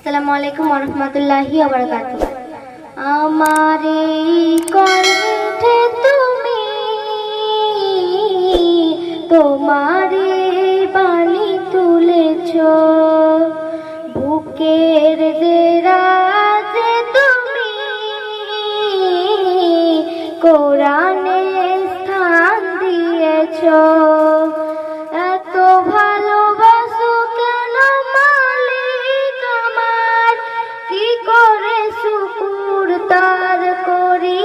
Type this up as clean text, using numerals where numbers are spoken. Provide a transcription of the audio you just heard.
আসসালামু আলাইকুম ওয়া রাহমাতুল্লাহি ওয়া বারাকাতুহু। আমারে কণ্ঠে তুমি তোমারে বাণী তুলেছ, বুকের দেরাজে তুমি কোরআনে স্থান দিয়েছ। এত ভালোবাসো কেন মালিক আমার, কি করে শুকুর তার করি